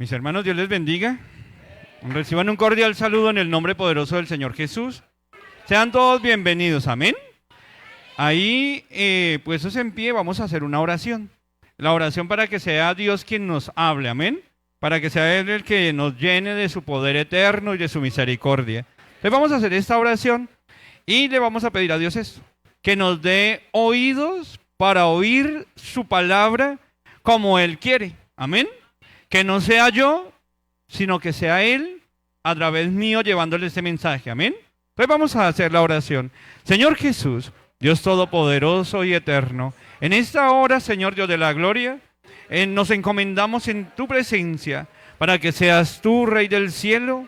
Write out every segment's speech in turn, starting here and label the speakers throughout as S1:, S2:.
S1: Mis hermanos, Dios les bendiga. Reciban un cordial saludo en el nombre poderoso del Señor Jesús. Sean todos bienvenidos, amén. Ahí, puestos en pie, vamos a hacer una oración. La oración para que sea Dios quien nos hable, amén. Para que sea Él el que nos llene de su poder eterno y de su misericordia. Entonces vamos a hacer esta oración y le vamos a pedir a Dios esto: que nos dé oídos para oír su palabra como Él quiere, amén. Que no sea yo, sino que sea Él a través mío llevándole este mensaje, amén. Entonces vamos a hacer la oración. Señor Jesús, Dios todopoderoso y eterno, en esta hora, Señor Dios de la gloria, nos encomendamos en tu presencia para que seas tú, Rey del cielo,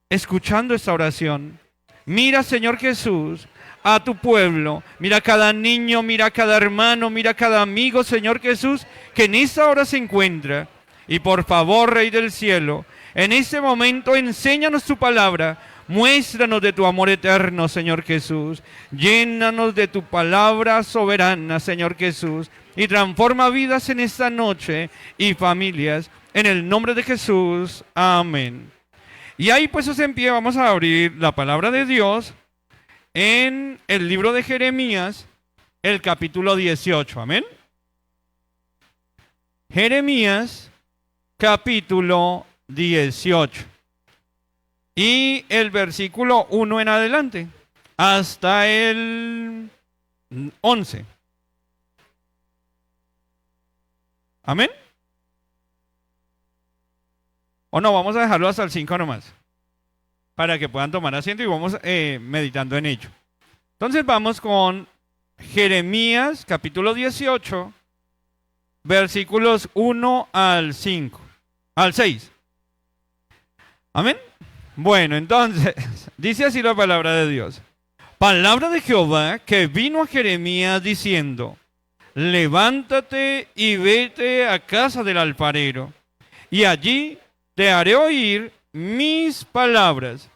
S1: escuchando esta oración. Mira, Señor Jesús, a tu pueblo, mira a cada niño, mira a cada hermano, mira a cada amigo, Señor Jesús, que en esta hora se encuentra. Y por favor, Rey del cielo, en este momento enséñanos tu palabra, muéstranos de tu amor eterno, Señor Jesús, llénanos de tu palabra soberana, Señor Jesús, y transforma vidas en esta noche y familias, en el nombre de Jesús, amén. Y ahí puestos en pie vamos a abrir la palabra de Dios en el libro de Jeremías, el capítulo 18, amén. Jeremías, capítulo 18. Y el versículo 1 en adelante, hasta el 11. Amén. O no, vamos a dejarlo hasta el 5 nomás, para que puedan tomar asiento y vamos meditando en ello. Entonces vamos con Jeremías capítulo 18, versículos 1 al 5, al 6. Amén. Bueno, entonces, dice así la palabra de Dios. Palabra de Jehová que vino a Jeremías diciendo: levántate y vete a casa del alfarero, y allí te haré oír mis palabras.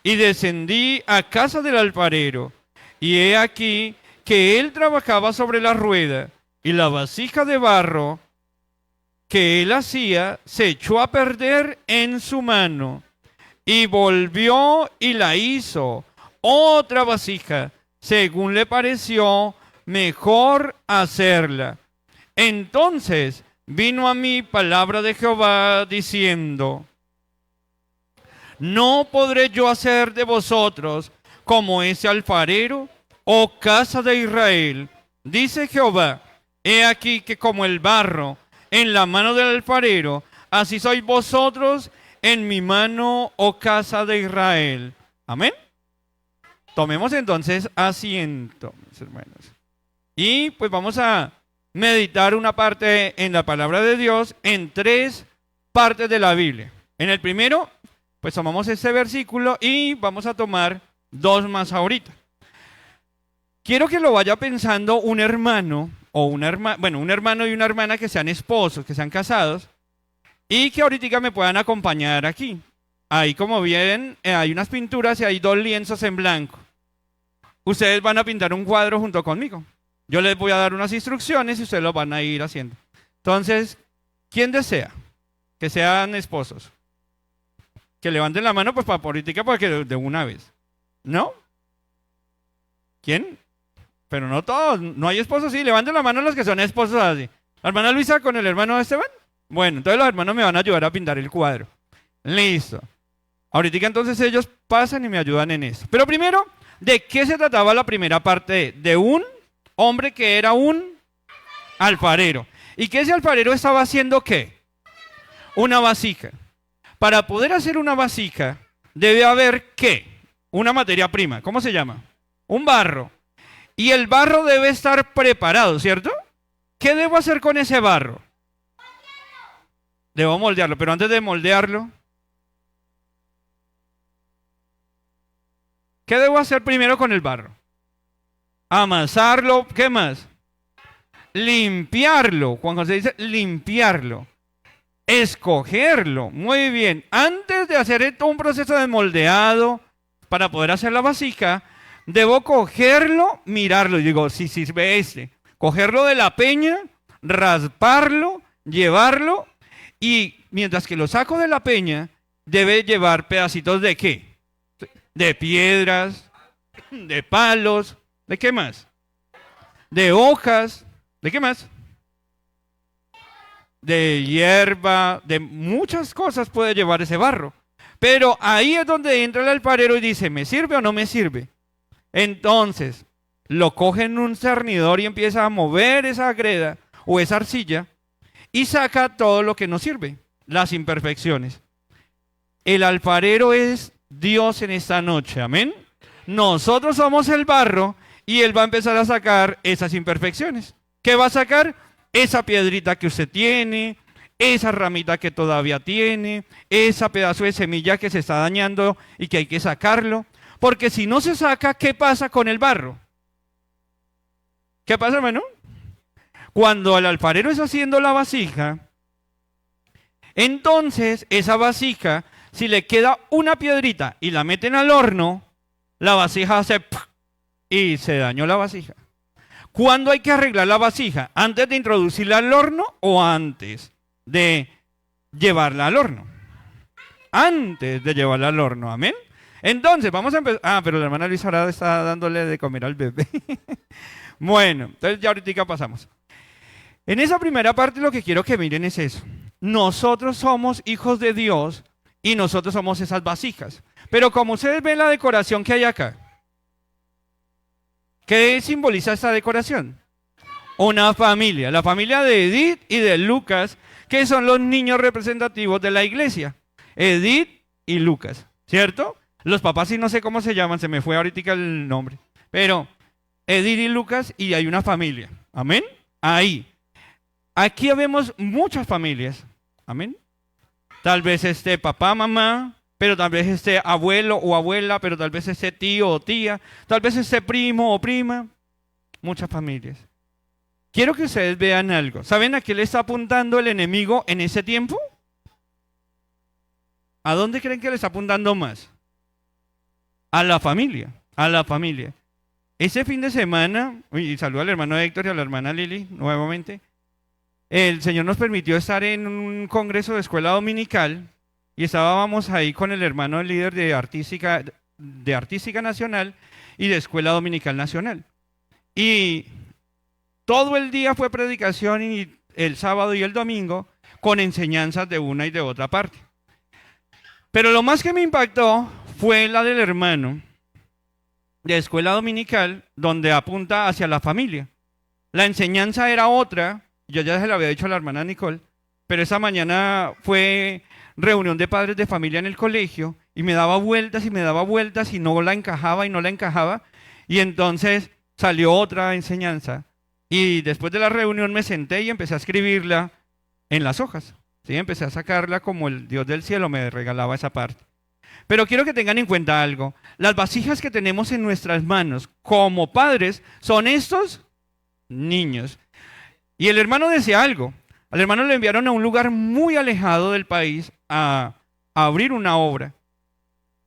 S1: Y descendí a casa del alfarero, y he aquí que él trabajaba sobre la rueda, y la vasija de barro que él hacía se echó a perder en su mano, y volvió y la hizo otra vasija, según le pareció mejor hacerla. Entonces vino a mí palabra de Jehová diciendo: ¿no podré yo hacer de vosotros como ese alfarero, oh casa de Israel? Dice Jehová: he aquí que como el barro en la mano del alfarero, así sois vosotros en mi mano, oh casa de Israel. Amén. Tomemos entonces asiento, mis hermanos. Y pues vamos a meditar una parte en la palabra de Dios en 3 partes de la Biblia. En el primero, pues tomamos este versículo y vamos a tomar 2 más ahorita. Quiero que lo vaya pensando un hermano o una hermana, bueno, un hermano y una hermana que sean esposos, que sean casados, y que ahorita me puedan acompañar aquí. Ahí, como ven, hay unas pinturas y hay 2 lienzos en blanco. Ustedes van a pintar un cuadro junto conmigo. Yo les voy a dar unas instrucciones y ustedes lo van a ir haciendo. Entonces, ¿quién desea que sean esposos? Que levanten la mano, pues para política, porque de una vez. ¿No? ¿Quién? Pero no todos. No hay esposos, sí. Levanten la mano los que son esposos así. ¿La hermana Luisa con el hermano Esteban? Bueno, entonces los hermanos me van a ayudar a pintar el cuadro. Listo. Ahorita entonces ellos pasan y me ayudan en eso. Pero primero, ¿de qué se trataba la primera parte? De un hombre que era un alfarero. ¿Y que ese alfarero estaba haciendo qué? Una vasija. Para poder hacer una vasija, debe haber ¿qué? Una materia prima. ¿Cómo se llama? Un barro. Y el barro debe estar preparado, ¿cierto? ¿Qué debo hacer con ese barro? Debo moldearlo, pero antes de moldearlo, ¿qué debo hacer primero con el barro? Amasarlo, ¿qué más? Limpiarlo. Cuando se dice limpiarlo, escogerlo. Muy bien. Antes de hacer todo un proceso de moldeado para poder hacer la vasija, debo cogerlo, mirarlo. Y digo, sí, ve este. Cogerlo de la peña, rasparlo, llevarlo Y mientras que lo saco de la peña, debe llevar pedacitos de ¿qué? De piedras, de palos, ¿de qué más? De hojas, ¿de qué más? De hierba, de muchas cosas puede llevar ese barro. Pero ahí es donde entra el alfarero y dice, ¿me sirve o no me sirve? Entonces, lo coge en un cernidor y empieza a mover esa greda o esa arcilla y saca todo lo que no sirve, las imperfecciones. El alfarero es Dios en esta noche, amén. Nosotros somos el barro y Él va a empezar a sacar esas imperfecciones. ¿Qué va a sacar? Esa piedrita que usted tiene, esa ramita que todavía tiene, ese pedazo de semilla que se está dañando y que hay que sacarlo. Porque si no se saca, ¿qué pasa con el barro? ¿Qué pasa, hermano? Cuando el alfarero está haciendo la vasija, entonces esa vasija, si le queda una piedrita y la meten al horno, la vasija hace ¡puf! Y se dañó la vasija. ¿Cuándo hay que arreglar la vasija? ¿Antes de introducirla al horno o antes de llevarla al horno? Antes de llevarla al horno, amén. Entonces, vamos a empezar. Ah, pero la hermana Luisa ahora está dándole de comer al bebé. Bueno, entonces ya ahorita pasamos. En esa primera parte lo que quiero que miren es eso. Nosotros somos hijos de Dios y nosotros somos esas vasijas. Pero como ustedes ven la decoración que hay acá, ¿qué simboliza esta decoración? Una familia, la familia de Edith y de Lucas, que son los niños representativos de la iglesia. Edith y Lucas, ¿cierto? Los papás sí no sé cómo se llaman, se me fue ahorita el nombre. Pero Edith y Lucas y hay una familia, ¿amén? Ahí. Aquí vemos muchas familias, ¿amén? Tal vez papá, mamá, pero tal vez abuelo o abuela, pero tal vez tío o tía, tal vez primo o prima, muchas familias. Quiero que ustedes vean algo. ¿Saben a qué le está apuntando el enemigo en ese tiempo? ¿A dónde creen que le está apuntando más? A la familia, a la familia. Ese fin de semana, y saludo al hermano Héctor y a la hermana Lili nuevamente, el Señor nos permitió estar en un congreso de escuela dominical y estábamos ahí con el hermano líder de Artística Nacional y de Escuela Dominical Nacional. Y todo el día fue predicación y el sábado y el domingo con enseñanzas de una y de otra parte. Pero lo más que me impactó fue la del hermano de Escuela Dominical, donde apunta hacia la familia. La enseñanza era otra, yo ya se lo había dicho a la hermana Nicole, pero esa mañana fue reunión de padres de familia en el colegio y me daba vueltas y no la encajaba y no la encajaba. Y entonces salió otra enseñanza y después de la reunión me senté y empecé a escribirla en las hojas. ¿Sí? Empecé a sacarla como el Dios del cielo me regalaba esa parte. Pero quiero que tengan en cuenta algo. Las vasijas que tenemos en nuestras manos como padres son estos niños. Y el hermano decía algo. Al hermano le enviaron a un lugar muy alejado del país a abrir una obra.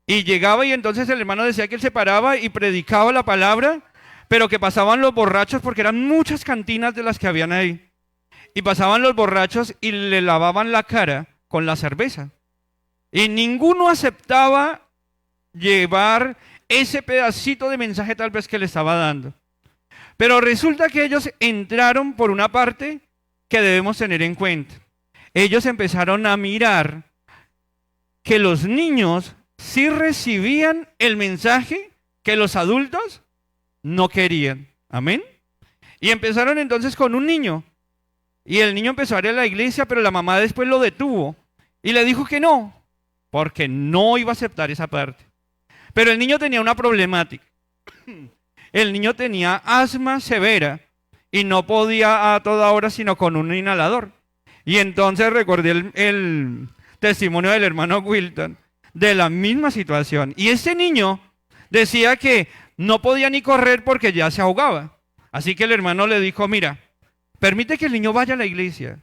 S1: Y llegaba y entonces el hermano decía que él se paraba y predicaba la palabra, pero que pasaban los borrachos porque eran muchas cantinas de las que habían ahí. Y pasaban los borrachos y le lavaban la cara con la cerveza. Y ninguno aceptaba llevar ese pedacito de mensaje tal vez que le estaba dando. Pero resulta que ellos entraron por una parte que debemos tener en cuenta. Ellos empezaron a mirar que los niños sí recibían el mensaje que los adultos no querían. Amén. Y empezaron entonces con un niño. Y el niño empezó a ir a la iglesia, pero la mamá después lo detuvo y le dijo que no, porque no iba a aceptar esa parte. Pero el niño tenía una problemática. El niño tenía asma severa y no podía a toda hora sino con un inhalador. Y entonces recordé el testimonio del hermano Wilton de la misma situación. Y este niño decía que no podía ni correr porque ya se ahogaba. Así que el hermano le dijo, mira, permite que el niño vaya a la iglesia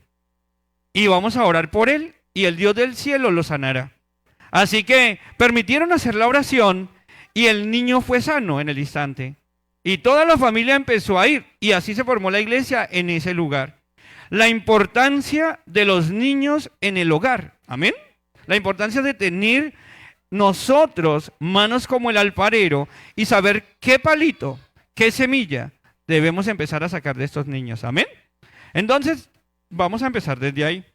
S1: y vamos a orar por él y el Dios del cielo lo sanará. Así que permitieron hacer la oración y el niño fue sano en el instante. Y toda la familia empezó a ir y así se formó la iglesia en ese lugar. la importancia de los niños en el hogar. Amén. La importancia de tener nosotros manos como el alfarero y saber qué palito, qué semilla debemos empezar a sacar de estos niños. Amén. Entonces, vamos a empezar desde ahí.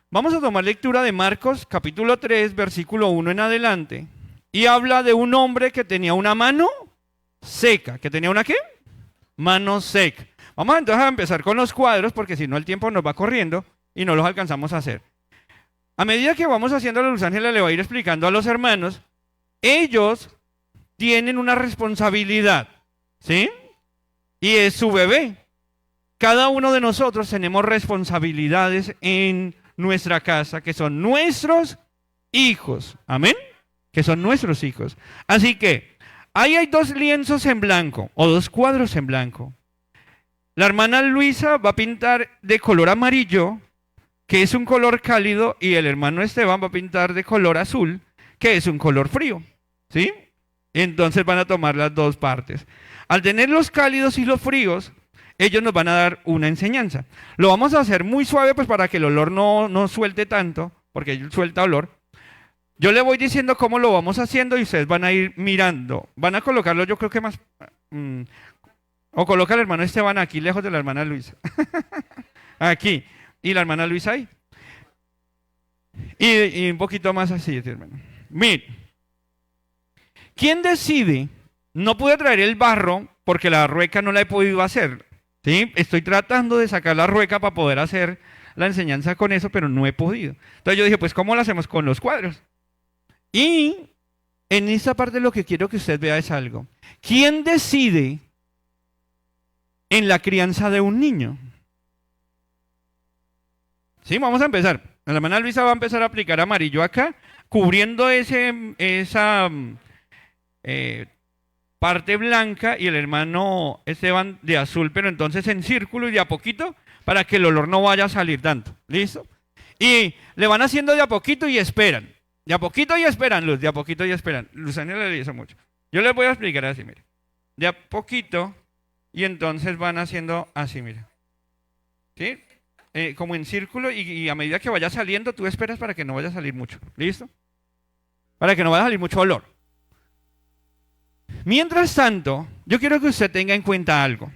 S1: Vamos a tomar lectura de Marcos capítulo 3, versículo 1 en adelante. Y habla de un hombre que tenía una mano seca. ¿Que tenía una qué? Mano seca. Vamos entonces a empezar con los cuadros, porque si no el tiempo nos va corriendo y no los alcanzamos a hacer. A medida que vamos haciéndolo, Luz Ángela le va a ir explicando a los hermanos, ellos tienen una responsabilidad, ¿sí? Y es su bebé. Cada uno de nosotros tenemos responsabilidades en nuestra casa, que son nuestros hijos. Amén. Que son nuestros hijos. Así que, ahí hay 2 lienzos en blanco, o 2 cuadros en blanco. La hermana Luisa va a pintar de color amarillo, que es un color cálido, y el hermano Esteban va a pintar de color azul, que es un color frío, ¿sí? Entonces van a tomar las 2 partes. Al tener los cálidos y los fríos, ellos nos van a dar una enseñanza. Lo vamos a hacer muy suave, pues para que el olor no suelte tanto, porque él suelta olor. Yo le voy diciendo cómo lo vamos haciendo y ustedes van a ir mirando. Van a colocarlo, yo creo que más... o coloca al hermano Esteban aquí, lejos de la hermana Luisa. Aquí. Y la hermana Luisa ahí. Y un poquito más así, hermano. Miren. ¿Quién decide? No pude traer el barro porque la rueca no la he podido hacer. ¿Sí? Estoy tratando de sacar la rueca para poder hacer la enseñanza con eso, pero no he podido. Entonces yo dije, pues ¿cómo lo hacemos? Con los cuadros. Y en esta parte lo que quiero que usted vea es algo. ¿Quién decide en la crianza de un niño? Sí, vamos a empezar. La hermana Luisa va a empezar a aplicar amarillo acá, cubriendo esa parte blanca, y el hermano Esteban de azul, pero entonces en círculo y de a poquito, para que el olor no vaya a salir tanto. ¿Listo? Y le van haciendo de a poquito y esperan. De a poquito y esperan, Luz, de a poquito y esperan. Luzania le dice mucho. Yo les voy a explicar así, mire. De a poquito, y entonces van haciendo así, mire. ¿Sí? Como en círculo, y a medida que vaya saliendo, tú esperas para que no vaya a salir mucho. ¿Listo? Para que no vaya a salir mucho olor. Mientras tanto, yo quiero que usted tenga en cuenta algo.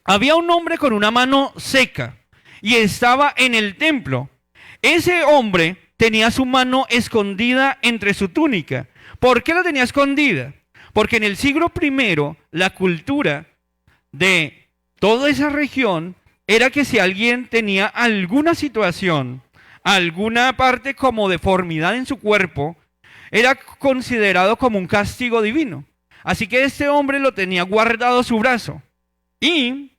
S1: Había un hombre con una mano seca y estaba en el templo. Ese hombre tenía su mano escondida entre su túnica. ¿Por qué la tenía escondida? Porque en el siglo I, la cultura de toda esa región era que si alguien tenía alguna situación, alguna parte como deformidad en su cuerpo, era considerado como un castigo divino. Así que este hombre lo tenía guardado a su brazo. Y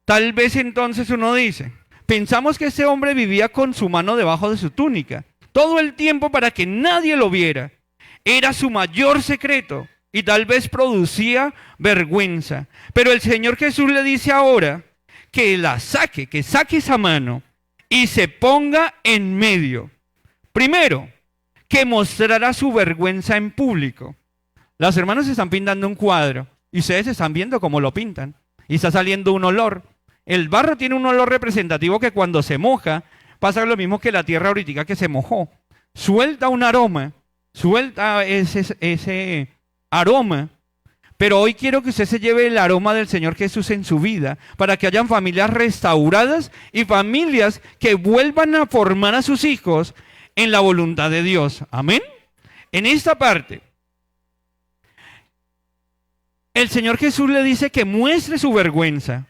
S1: tal vez entonces uno dice, pensamos que este hombre vivía con su mano debajo de su túnica, todo el tiempo para que nadie lo viera. Era su mayor secreto y tal vez producía vergüenza. Pero el Señor Jesús le dice ahora que la saque, que saque esa mano y se ponga en medio. Primero, que mostrará su vergüenza en público. Las hermanas están pintando un cuadro y ustedes están viendo cómo lo pintan y está saliendo un olor. El barro tiene un olor representativo que cuando se moja pasa lo mismo que la tierra ahorita que se mojó. Suelta un aroma, suelta ese aroma. Pero hoy quiero que usted se lleve el aroma del Señor Jesús en su vida para que hayan familias restauradas y familias que vuelvan a formar a sus hijos en la voluntad de Dios. Amén. En esta parte, el Señor Jesús le dice que muestre su vergüenza,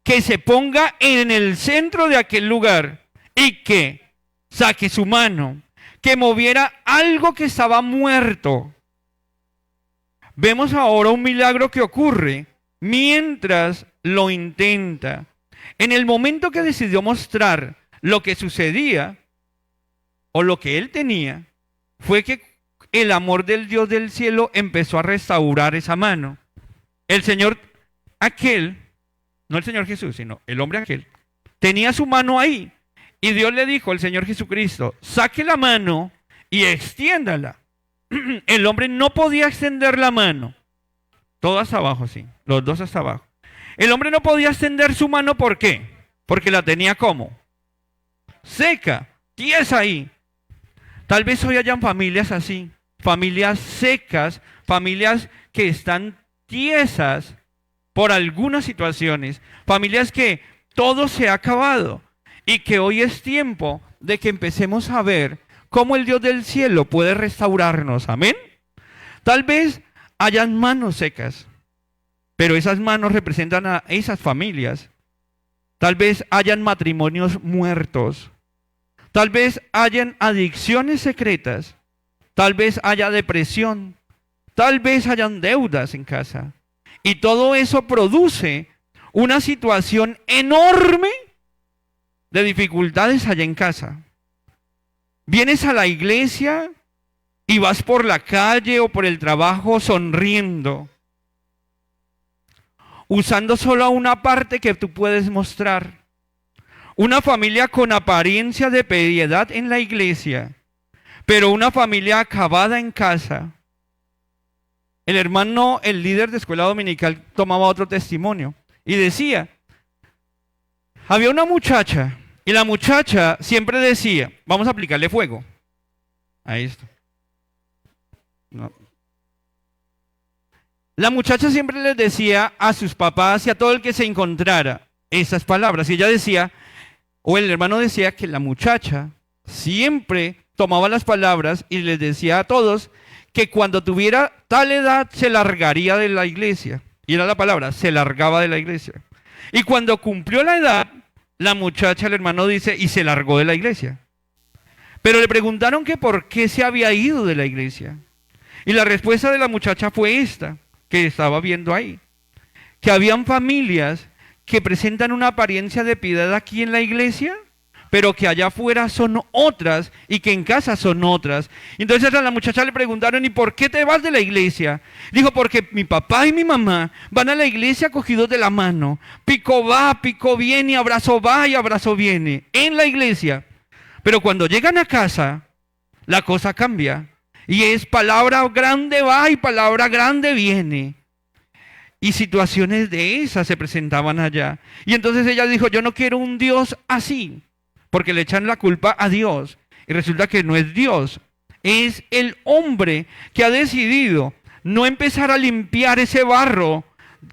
S1: que se ponga en el centro de aquel lugar y que saque su mano, que moviera algo que estaba muerto. Vemos ahora un milagro que ocurre mientras lo intenta. En el momento que decidió mostrar lo que sucedía, o lo que él tenía, fue que el amor del Dios del cielo empezó a restaurar esa mano. El Señor aquel, no el Señor Jesús, sino el hombre aquel, tenía su mano ahí. Y Dios le dijo al Señor Jesucristo, saque la mano y extiéndala. El hombre no podía extender la mano. Todo hasta abajo, sí. Los dos hasta abajo. El hombre no podía extender su mano, ¿por qué? porque la tenía como seca, tiesa ahí. Tal vez hoy hayan familias así, familias secas, familias que están tiesas por algunas situaciones, familias que todo se ha acabado y que hoy es tiempo de que empecemos a ver cómo el Dios del cielo puede restaurarnos. Amén. Tal vez hayan manos secas, pero esas manos representan a esas familias. Tal vez hayan matrimonios muertos. Tal vez hayan adicciones secretas. Tal vez haya depresión. Tal vez hayan deudas en casa. Y todo eso produce una situación enorme de dificultades allá en casa. Vienes a la iglesia y vas por la calle o por el trabajo sonriendo, usando solo una parte que tú puedes mostrar. Una familia con apariencia de piedad en la iglesia, pero una familia acabada en casa. El hermano, el líder de escuela dominical, tomaba otro testimonio y decía, había una muchacha y la muchacha siempre decía, vamos a aplicarle fuego a esto. No. La muchacha siempre les decía a sus papás y a todo el que se encontrara esas palabras. Y ella decía, o el hermano decía que la muchacha siempre tomaba las palabras y les decía a todos que cuando tuviera tal edad se largaría de la iglesia. Y era la palabra, se largaba de la iglesia. Y cuando cumplió la edad, la muchacha, el hermano dice, y se largó de la iglesia. Pero le preguntaron que por qué se había ido de la iglesia. Y la respuesta de la muchacha fue esta, que estaba viendo ahí. Que habían familias que presentan una apariencia de piedad aquí en la iglesia, pero que allá afuera son otras y que en casa son otras. Entonces a la muchacha le preguntaron, ¿y por qué te vas de la iglesia? Dijo, porque mi papá y mi mamá van a la iglesia cogidos de la mano. Pico va, pico viene, abrazo va y abrazo viene. En la iglesia. Pero cuando llegan a casa, la cosa cambia. Y es palabra grande va y palabra grande viene. Y situaciones de esas se presentaban allá. Y entonces ella dijo, yo no quiero un Dios así. Porque le echan la culpa a Dios. Y resulta que no es Dios. Es el hombre que ha decidido no empezar a limpiar ese barro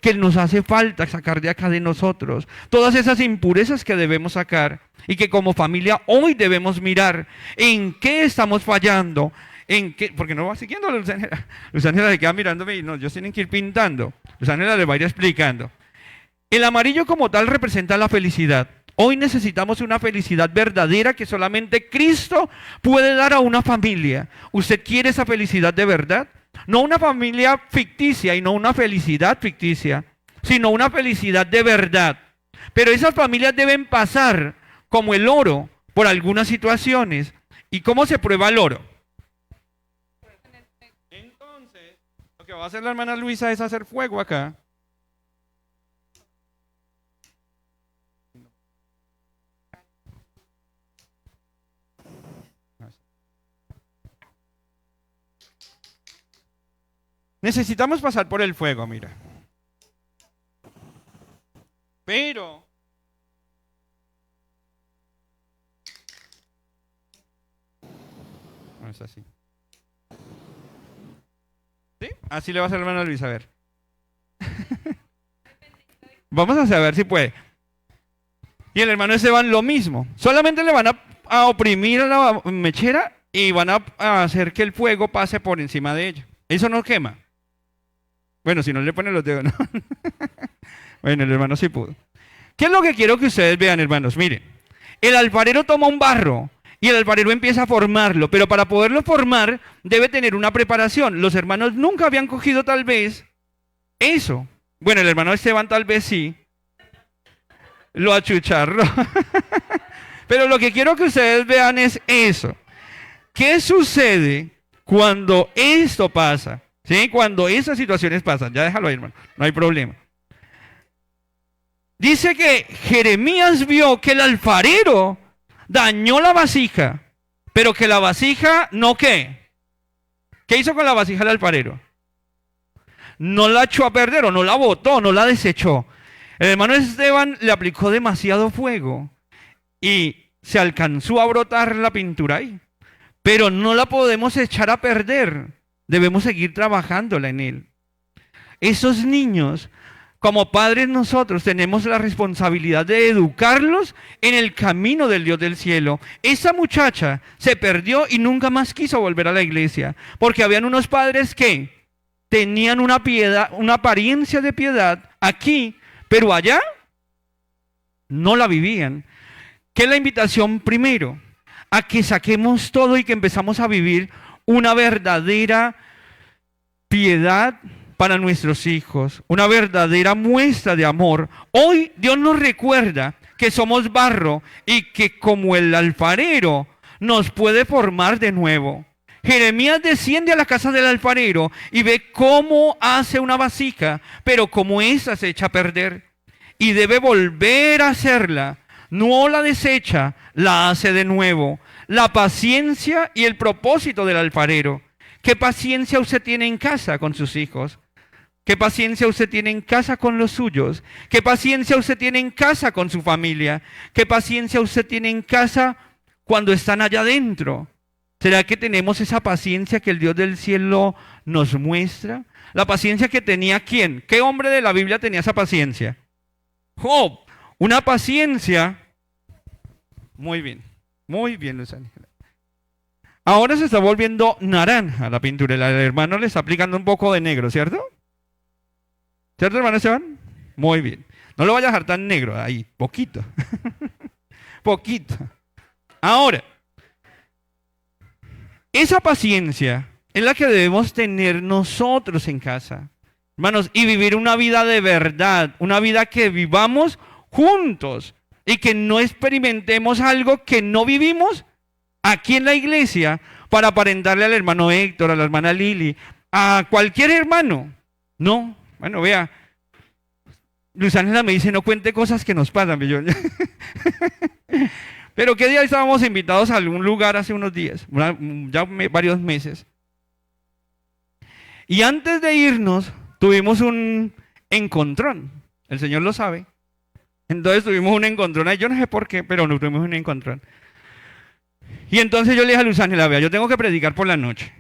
S1: que nos hace falta sacar de acá de nosotros. Todas esas impurezas que debemos sacar. Y que como familia hoy debemos mirar en qué estamos fallando. ¿En qué? Porque no va siguiendo Luzanela. Luzanela se queda mirándome y no, ellos tienen que ir pintando. Luzanela les va a ir explicando. El amarillo como tal representa la felicidad. Hoy necesitamos una felicidad verdadera que solamente Cristo puede dar a una familia. ¿Usted quiere esa felicidad de verdad? No una familia ficticia y no una felicidad ficticia, sino una felicidad de verdad. Pero esas familias deben pasar como el oro por algunas situaciones. ¿Y cómo se prueba el oro? Entonces, lo que va a hacer la hermana Luisa es hacer fuego acá. Necesitamos pasar por el fuego, mira. Pero no es así. ¿Sí? Así le va a hacer la hermana Luisa, a ver. Vamos a ver si puede. Y el hermano Esteban lo mismo. Solamente le van a oprimir a la mechera y van a hacer que el fuego pase por encima de ella. Eso no quema. Bueno, si no le ponen los dedos, ¿no? Bueno, el hermano sí pudo. ¿Qué es lo que quiero que ustedes vean, hermanos? Miren, el alfarero toma un barro y el alfarero empieza a formarlo, pero para poderlo formar debe tener una preparación. Los hermanos nunca habían cogido tal vez eso. Bueno, el hermano Esteban tal vez sí. Lo achucharró. Pero lo que quiero que ustedes vean es eso. ¿Qué sucede cuando esto pasa? ¿Sí? Cuando esas situaciones pasan. Ya déjalo ahí, hermano. No hay problema. Dice que Jeremías vio que el alfarero dañó la vasija, pero que la vasija no ¿qué? ¿Qué hizo con la vasija el alfarero? No la echó a perder o no la botó, no la desechó. El hermano Esteban le aplicó demasiado fuego y se alcanzó a brotar la pintura ahí. Pero no la podemos echar a perder. Debemos seguir trabajándola en él. Esos niños, como padres nosotros, tenemos la responsabilidad de educarlos en el camino del Dios del cielo. Esa muchacha se perdió y nunca más quiso volver a la iglesia, porque habían unos padres que tenían una piedad, una apariencia de piedad aquí, pero allá no la vivían. ¿Qué es la invitación primero? A que saquemos todo y que empezamos a vivir una verdadera piedad para nuestros hijos, una verdadera muestra de amor. Hoy Dios nos recuerda que somos barro y que como el alfarero nos puede formar de nuevo. Jeremías desciende a la casa del alfarero y ve cómo hace una vasija, pero como esa se echa a perder y debe volver a hacerla. No la desecha, la hace de nuevo. La paciencia y el propósito del alfarero. ¿Qué paciencia usted tiene en casa con sus hijos? ¿Qué paciencia usted tiene en casa con los suyos? ¿Qué paciencia usted tiene en casa con su familia? ¿Qué paciencia usted tiene en casa cuando están allá adentro? ¿Será que tenemos esa paciencia que el Dios del cielo nos muestra? La paciencia que tenía ¿quién? ¿Qué hombre de la Biblia tenía esa paciencia? Job. Una paciencia. Muy bien, Luz Ángela. Ahora se está volviendo naranja la pintura. El hermano le está aplicando un poco de negro, ¿cierto? ¿Cierto, hermano Esteban? Muy bien. No lo vaya a dejar tan negro ahí, poquito. Poquito. Ahora, esa paciencia es la que debemos tener nosotros en casa, hermanos, y vivir una vida de verdad, una vida que vivamos juntos y que no experimentemos algo que no vivimos aquí en la iglesia para aparentarle al hermano Héctor, a la hermana Lili, a cualquier hermano. No, bueno, vea, Luz Ángela me dice, no cuente cosas que nos pasan. Pero qué día estábamos invitados a algún lugar hace unos días, varios meses. Y antes de irnos, tuvimos un encontrón. El Señor lo sabe. Entonces tuvimos un encontrón, yo no sé por qué, pero no tuvimos un encontrón. Y entonces yo le dije a Luz Ángela, vea, yo tengo que predicar por la noche.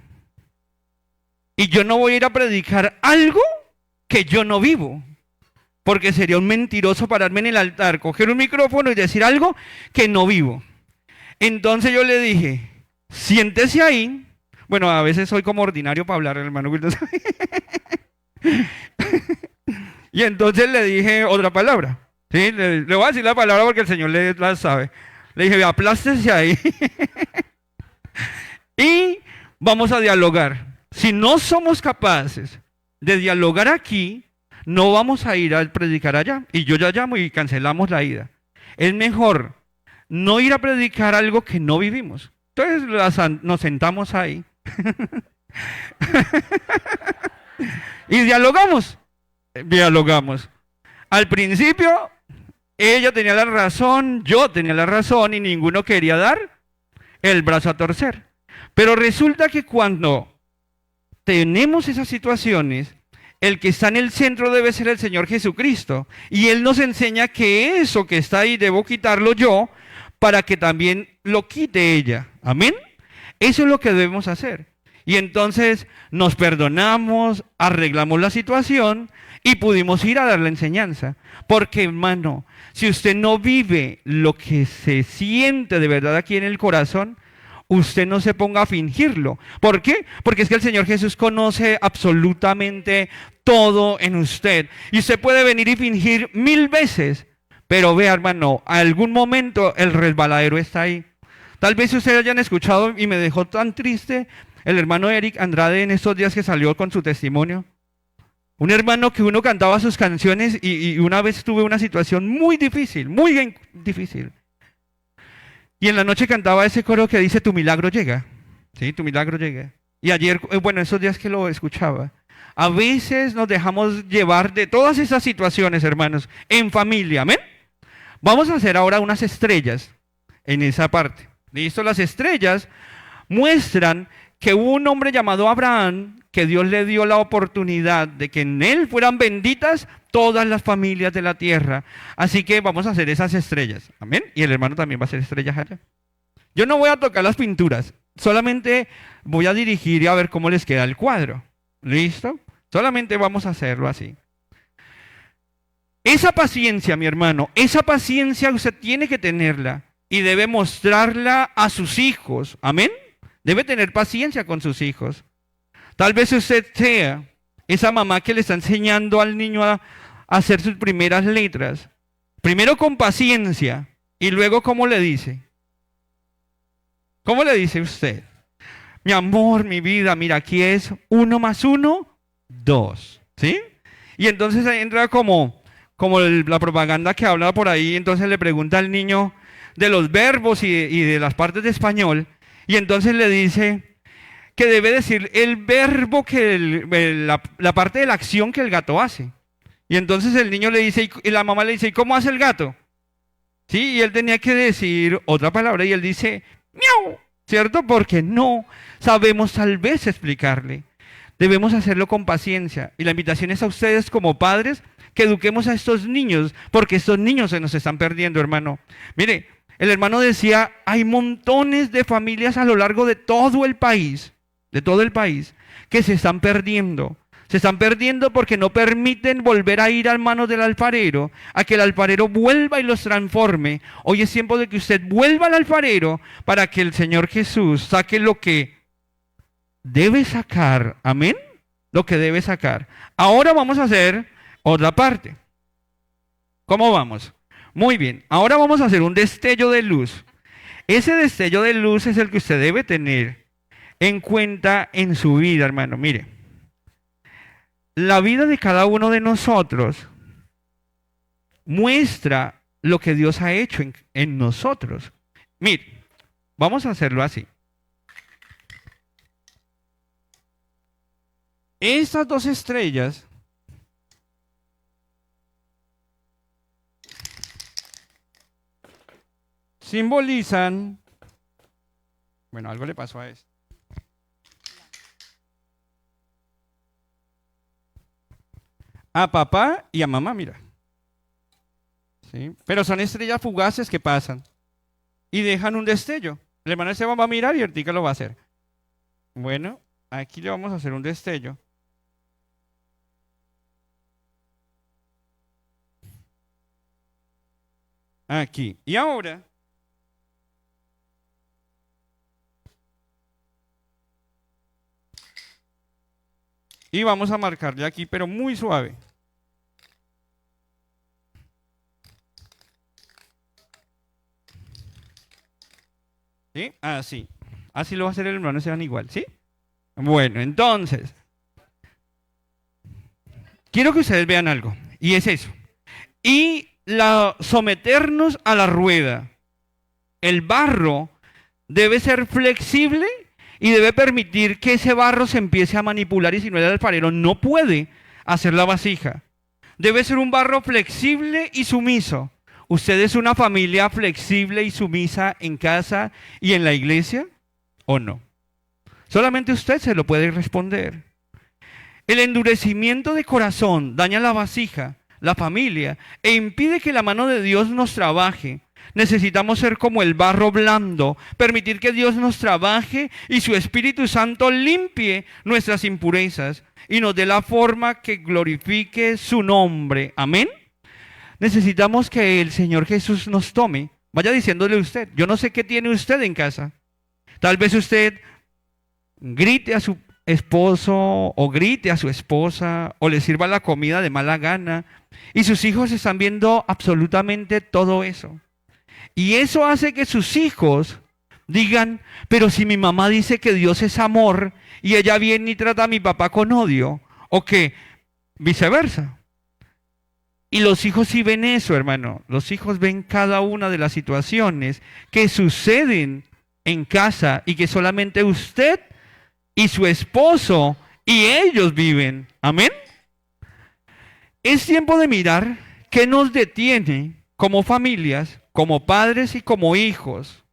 S1: Y yo no voy a ir a predicar algo que yo no vivo. Porque sería un mentiroso pararme en el altar, coger un micrófono y decir algo que no vivo. Entonces yo le dije, siéntese ahí. Bueno, a veces soy como ordinario para hablar, hermano Wilton. Y entonces le dije otra palabra. ¿Sí? Le voy a decir la palabra porque el Señor la sabe. Le dije, aplástese ahí. Y vamos a dialogar. Si no somos capaces de dialogar aquí, no vamos a ir a predicar allá. Y yo ya llamo y cancelamos la ida. Es mejor no ir a predicar algo que no vivimos. Entonces nos sentamos ahí. Y dialogamos. Al principio, ella tenía la razón, yo tenía la razón y ninguno quería dar el brazo a torcer. Pero resulta que cuando tenemos esas situaciones, el que está en el centro debe ser el Señor Jesucristo. Y Él nos enseña que eso que está ahí debo quitarlo yo para que también lo quite ella. Amén. Eso es lo que debemos hacer. Y entonces nos perdonamos, arreglamos la situación y pudimos ir a dar la enseñanza. Porque, hermano, si usted no vive lo que se siente de verdad aquí en el corazón, usted no se ponga a fingirlo. ¿Por qué? Porque es que el Señor Jesús conoce absolutamente todo en usted. Y usted puede venir y fingir 1000 veces, pero vea, hermano, a algún momento el resbaladero está ahí. Tal vez ustedes hayan escuchado y me dejó tan triste el hermano Eric Andrade en estos días que salió con su testimonio. Un hermano que uno cantaba sus canciones y una vez tuve una situación muy difícil, muy difícil. Y en la noche cantaba ese coro que dice, tu milagro llega. Sí, tu milagro llega. Y ayer, bueno, esos días que lo escuchaba, a veces nos dejamos llevar de todas esas situaciones, hermanos, en familia, ¿amén? Vamos a hacer ahora unas estrellas en esa parte. ¿Listo? Las estrellas muestran que hubo un hombre llamado Abraham que Dios le dio la oportunidad de que en Él fueran benditas todas las familias de la tierra. Así que vamos a hacer esas estrellas. Amén. Y el hermano también va a hacer estrellas allá. Yo no voy a tocar las pinturas, solamente voy a dirigir y a ver cómo les queda el cuadro. ¿Listo? Solamente vamos a hacerlo así. Esa paciencia, mi hermano, esa paciencia usted tiene que tenerla y debe mostrarla a sus hijos. Amén. Debe tener paciencia con sus hijos. Tal vez usted sea esa mamá que le está enseñando al niño a hacer sus primeras letras. Primero con paciencia y luego ¿cómo le dice? ¿Cómo le dice usted? Mi amor, mi vida, mira, aquí es 1 más 1, 2. ¿Sí? Y entonces ahí entra como la propaganda que hablaba por ahí, entonces le pregunta al niño de los verbos y de las partes de español, y entonces le dice que debe decir el verbo la parte de la acción que el gato hace. Y entonces el niño le dice, y la mamá le dice, ¿y cómo hace el gato? Sí, y él tenía que decir otra palabra y él dice, miau, ¿cierto? Porque no sabemos tal vez explicarle. Debemos hacerlo con paciencia. Y la invitación es a ustedes como padres que eduquemos a estos niños, porque estos niños se nos están perdiendo, hermano. Mire, el hermano decía, hay montones de familias a lo largo de todo el país, que se están perdiendo. Se están perdiendo porque no permiten volver a ir a manos del alfarero, a que el alfarero vuelva y los transforme. Hoy es tiempo de que usted vuelva al alfarero para que el Señor Jesús saque lo que debe sacar. Amén. Lo que debe sacar. Ahora vamos a hacer otra parte. ¿Cómo vamos? Muy bien. Ahora vamos a hacer un destello de luz. Ese destello de luz es el que usted debe tener en cuenta en su vida, hermano. Mire. La vida de cada uno de nosotros muestra lo que Dios ha hecho en nosotros. Mire, vamos a hacerlo así. Estas 2 estrellas simbolizan, bueno, algo le pasó a esto. A papá y a mamá, mira. ¿Sí? Pero son estrellas fugaces que pasan y dejan un destello. El hermano Esteban va a mirar y ahorita lo va a hacer. Bueno, aquí le vamos a hacer un destello. Aquí. Y ahora y vamos a marcarle aquí, pero muy suave. ¿Sí? Así. Así lo va a hacer el hermano Esteban igual, ¿sí? Bueno, entonces, quiero que ustedes vean algo, y es eso. Y someternos a la rueda. El barro debe ser flexible y debe permitir que ese barro se empiece a manipular, y si no, el alfarero no puede hacer la vasija. Debe ser un barro flexible y sumiso. ¿Usted es una familia flexible y sumisa en casa y en la iglesia o no? Solamente usted se lo puede responder. El endurecimiento de corazón daña la vasija, la familia, e impide que la mano de Dios nos trabaje. Necesitamos ser como el barro blando, permitir que Dios nos trabaje y su Espíritu Santo limpie nuestras impurezas y nos dé la forma que glorifique su nombre. Amén. Necesitamos que el Señor Jesús nos tome. Vaya diciéndole usted, yo no sé qué tiene usted en casa. Tal vez usted grite a su esposo o grite a su esposa o le sirva la comida de mala gana y sus hijos están viendo absolutamente todo eso. Y eso hace que sus hijos digan, pero si mi mamá dice que Dios es amor y ella viene y trata a mi papá con odio, o que viceversa. Y los hijos sí ven eso, hermano. Los hijos ven cada una de las situaciones que suceden en casa y que solamente usted y su esposo y ellos viven. Amén. Es tiempo de mirar qué nos detiene como familias, como padres y como hijos,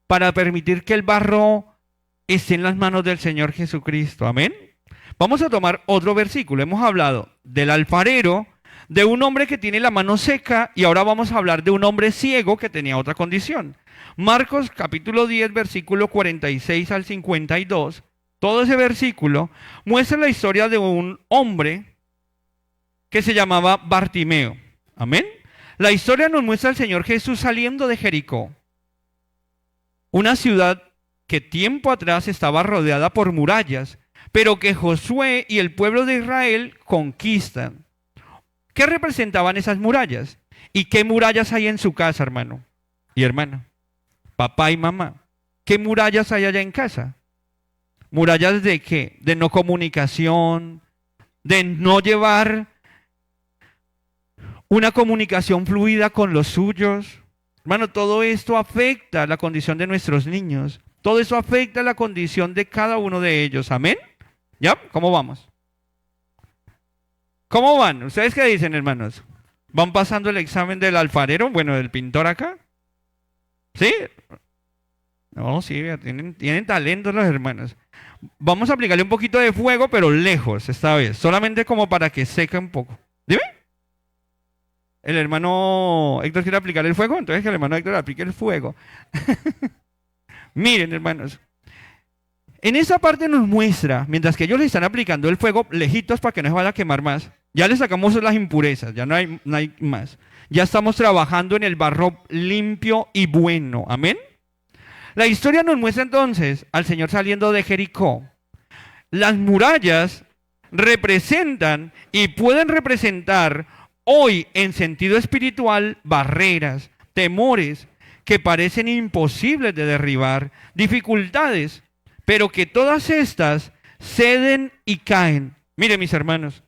S1: para permitir que el barro esté en las manos del Señor Jesucristo. Amén. Vamos a tomar otro versículo. Hemos hablado del alfarero, de un hombre que tiene la mano seca, y ahora vamos a hablar de un hombre ciego que tenía otra condición. Marcos capítulo 10, versículo 46 al 52. Todo ese versículo muestra la historia de un hombre que se llamaba Bartimeo. Amén. La historia nos muestra al Señor Jesús saliendo de Jericó, una ciudad que tiempo atrás estaba rodeada por murallas, pero que Josué y el pueblo de Israel conquistan. ¿Qué representaban esas murallas? ¿Y qué murallas hay en su casa, hermano y hermana? Papá y mamá. ¿Qué murallas hay allá en casa? ¿Murallas de qué? De no comunicación, de no llevar una comunicación fluida con los suyos. Hermano, todo esto afecta la condición de nuestros niños. Todo eso afecta la condición de cada uno de ellos. ¿Amén? ¿Ya? ¿Cómo vamos? ¿Cómo van? ¿Ustedes qué dicen, hermanos? ¿Van pasando el examen del alfarero? Bueno, del pintor acá. ¿Sí? No, sí, tienen talento los hermanos. Vamos a aplicarle un poquito de fuego, pero lejos esta vez. Solamente como para que seque un poco. Dime. El hermano Héctor quiere aplicar el fuego, entonces que el hermano Héctor aplique el fuego. Miren, hermanos. En esa parte nos muestra, mientras que ellos le están aplicando el fuego lejitos para que no se vaya a quemar más, ya le sacamos las impurezas, ya no hay más. Ya estamos trabajando en el barro limpio y bueno. Amén. La historia nos muestra entonces al Señor saliendo de Jericó. Las murallas representan y pueden representar hoy en sentido espiritual barreras, temores que parecen imposibles de derribar, dificultades, pero que todas estas ceden y caen. Miren, mis hermanos,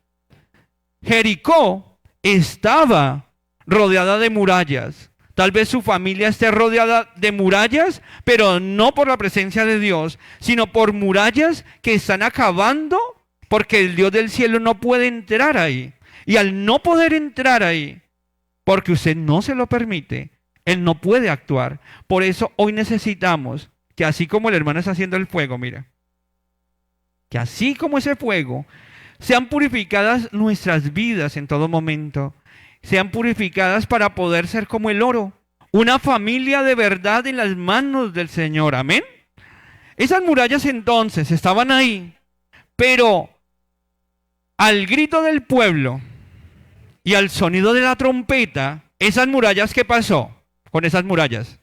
S1: Jericó estaba rodeada de murallas. Tal vez su familia esté rodeada de murallas, pero no por la presencia de Dios, sino por murallas que están acabando porque el Dios del cielo no puede entrar ahí. Y al no poder entrar ahí, porque usted no se lo permite, Él no puede actuar. Por eso hoy necesitamos que así como el hermano está haciendo el fuego, mira, que así como ese fuego, sean purificadas nuestras vidas en todo momento, sean purificadas para poder ser como el oro, una familia de verdad en las manos del Señor. Amén. Esas murallas entonces estaban ahí, pero al grito del pueblo y al sonido de la trompeta, esas murallas, ¿qué pasó con esas murallas?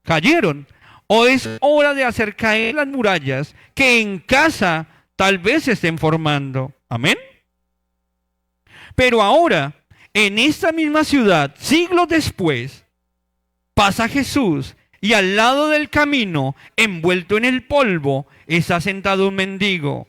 S1: Cayeron. O es hora de hacer caer las murallas que en casa tal vez se estén formando. Amén. Pero ahora, en esta misma ciudad, siglos después, pasa Jesús y al lado del camino, envuelto en el polvo, está sentado un mendigo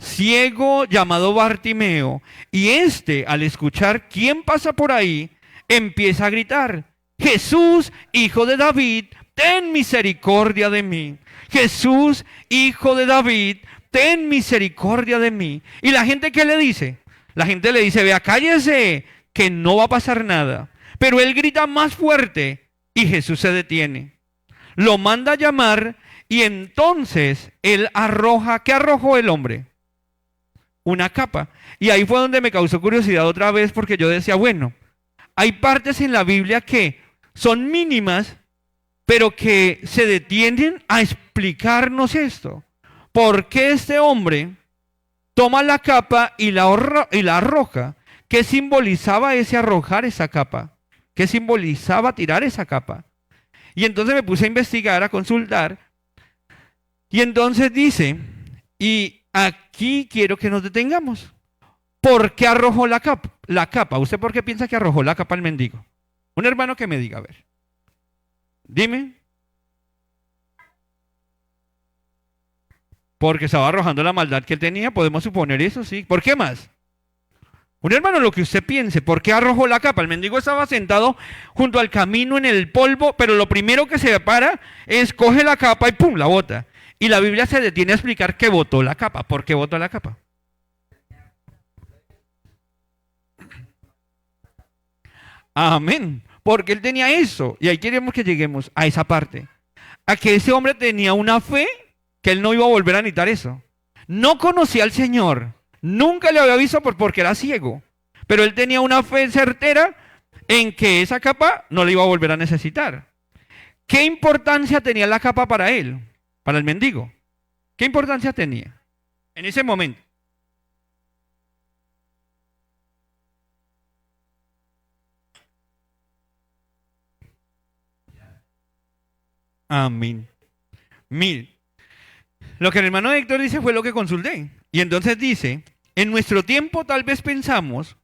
S1: ciego llamado Bartimeo, y este, al escuchar quién pasa por ahí, empieza a gritar: Jesús, hijo de David, ten misericordia de mí. Jesús, hijo de David, ten misericordia de mí. ¿Y la gente qué le dice? La gente le dice: vea, cállese, que no va a pasar nada. Pero él grita más fuerte y Jesús se detiene. Lo manda a llamar y entonces él arroja, ¿qué arrojó el hombre? Una capa. Y ahí fue donde me causó curiosidad otra vez, porque yo decía, bueno, hay partes en la Biblia que son mínimas, pero que se detienen a explicarnos esto. ¿Por qué este hombre toma la capa y la arroja? ¿Qué simbolizaba ese arrojar esa capa? ¿Qué simbolizaba tirar esa capa? Y entonces me puse a investigar, a consultar, y entonces dice, y aquí quiero que nos detengamos. ¿Por qué arrojó la capa? ¿Usted por qué piensa que arrojó la capa al mendigo? Un hermano que me diga, a ver. Dime. Porque estaba arrojando la maldad que él tenía, podemos suponer eso, sí. ¿Por qué más? Un hermano, lo que usted piense, ¿por qué arrojó la capa? El mendigo estaba sentado junto al camino en el polvo, pero lo primero que se para es coge la capa y ¡pum!, la bota. Y la Biblia se detiene a explicar que botó la capa. ¿Por qué botó la capa? Amén. Porque él tenía eso. Y ahí queremos que lleguemos a esa parte. A que ese hombre tenía una fe que él no iba a volver a necesitar eso. No conocía al Señor, nunca le había visto porque era ciego, pero él tenía una fe certera en que esa capa no le iba a volver a necesitar. ¿Qué importancia tenía la capa para él, para el mendigo? ¿Qué importancia tenía en ese momento? Amén. Mil. Lo que el hermano Héctor dice fue lo que consulté. Y entonces dice, en nuestro tiempo tal vez pensamos,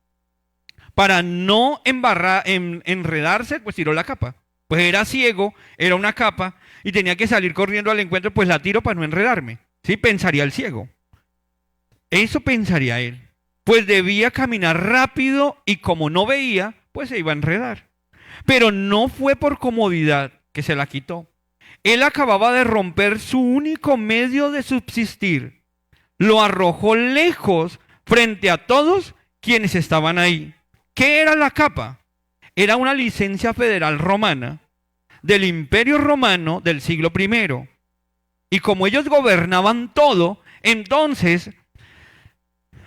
S1: para no enredarse, pues tiró la capa. Pues era ciego, era una capa, y tenía que salir corriendo al encuentro, pues la tiro para no enredarme. ¿Sí? Pensaría el ciego. Eso pensaría él. Pues debía caminar rápido y como no veía, pues se iba a enredar. Pero no fue por comodidad que se la quitó. Él acababa de romper su único medio de subsistir. Lo arrojó lejos frente a todos quienes estaban ahí. ¿Qué era la capa? Era una licencia federal romana del Imperio Romano del siglo I. Y como ellos gobernaban todo, entonces